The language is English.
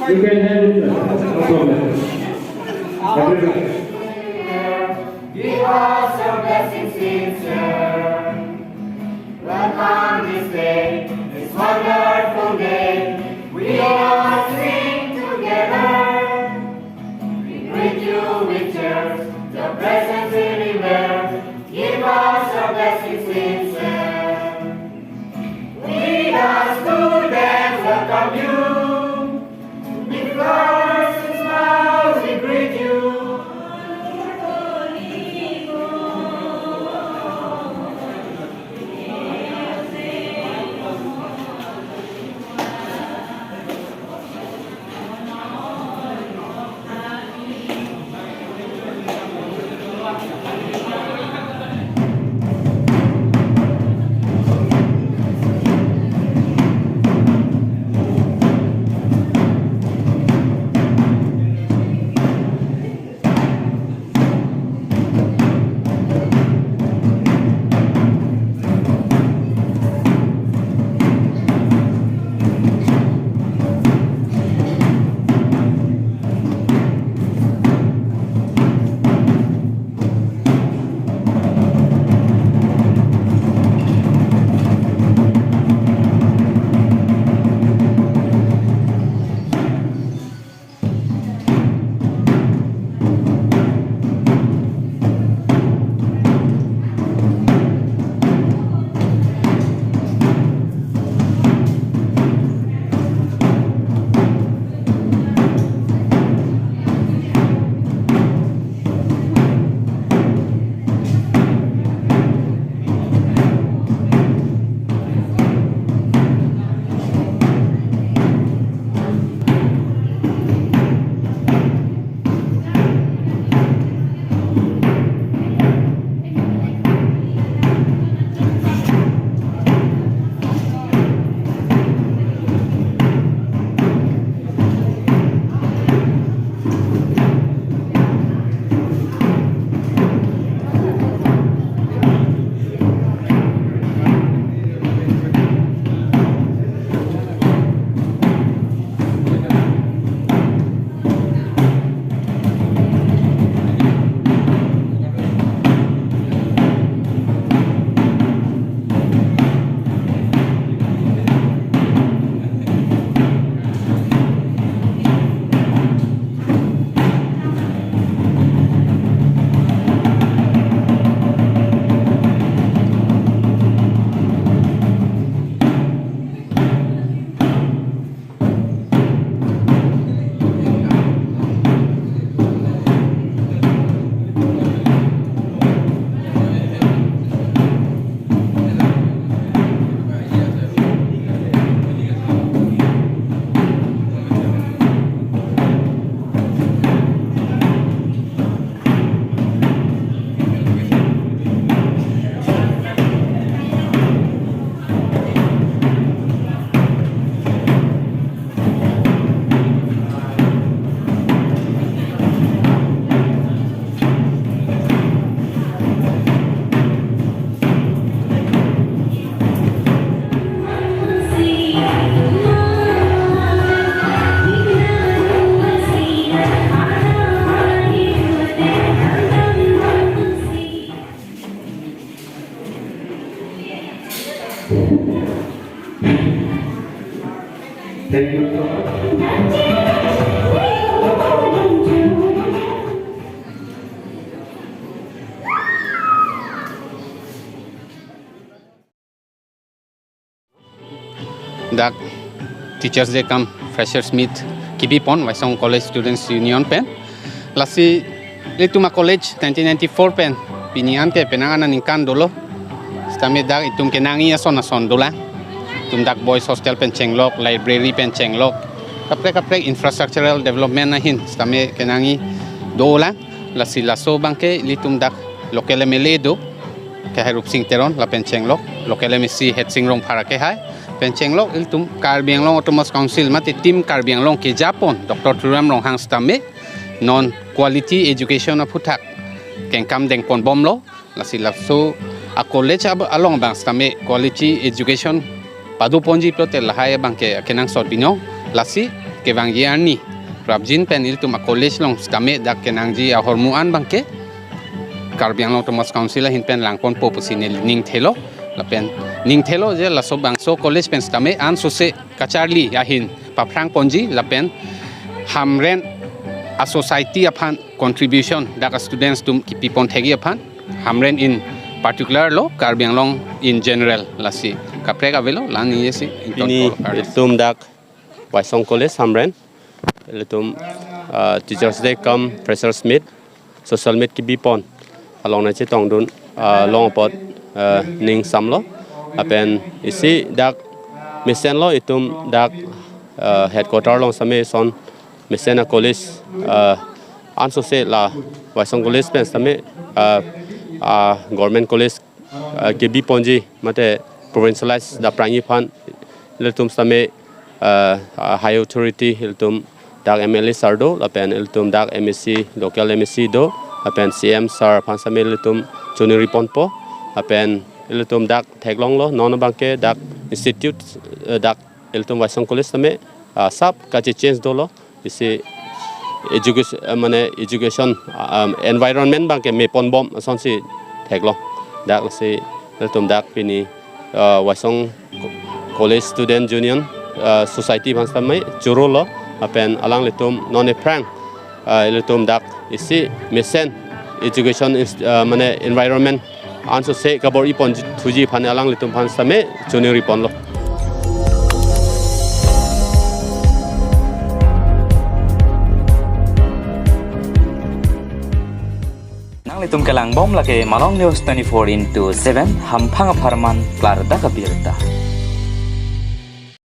You can have it, no problem. Everybody. Give us your blessings, sincere. Welcome this day, this wonderful day. We all sing together. We greet you with cheers, your presence everywhere. Give us your blessings, sincere. We the students welcome you. With flowers and smiles we greet you. Thank you so much. That Teachers Day come Freshers Meet Kibipon Waisong College Students Union pen lasi Lituma College 1994 pen pinian ke penanganan ingkan dulu stame dak itum kenangi ason dola tum dak boys hostel pen chenglok library pen chenglok kapre infrastructural development na hin stame kenangi dola lasi laso bangke litum dak lokele meledo ke harup sing teron la pen chenglok lokele misi het singrong parake hai Penchenglok iltum Karbianglong Autonomous Council mati tim Karbianglong ke Japon Dr. Turam Long Hang stame non quality education of putak kengkam deng pon bomlo lasi lapso a college along bang stame quality education padu ponji prote lahaya bang ke kenang sot bino lasi kewang year ni rabjin pen il tu ma college long stame dak kenang ji a hormuan bangke karbiang long Thomas Council hin pen langpon po pusine ning thelo lapen ning thelo je la so bangso college pen stame an so se kacharli ya hin paprang ponji lapen Hamren a society upon contribution dak students tum kipipon thegi upon Hamren in particular lo karbiang long in general lasi kaprega velo lan yesi ini tum dak Waisong College Hamren tum teachers day come freshers meet social meet kipipon along na chitong dun long pot ning samlo apen isi dak mission lo itum dak headquarter long same son mission college anso se la Waisong College pen same government college gibi ponji mate provincialized da prangi fan letum same high authority letum dak MLA sardo apen letum dak MSc local MSc do apen CM sar fan same letum junior ponpo apen letum dak theglong lo non bangke dak institute dak letum Waisong College same sab kache change do lo isi education mane education environment bangke me ponbom sonsi theklo dak se letum dak pini Waisong College Student Union society bangsamai jurolo apen alang letum non prang letum dak isi mesen education mane environment anso se kabor ipon thuji phane alang letum phan same junior ipon lo Litum kelang bom lake malong news 24/7 hampang aparman klar da kabirta.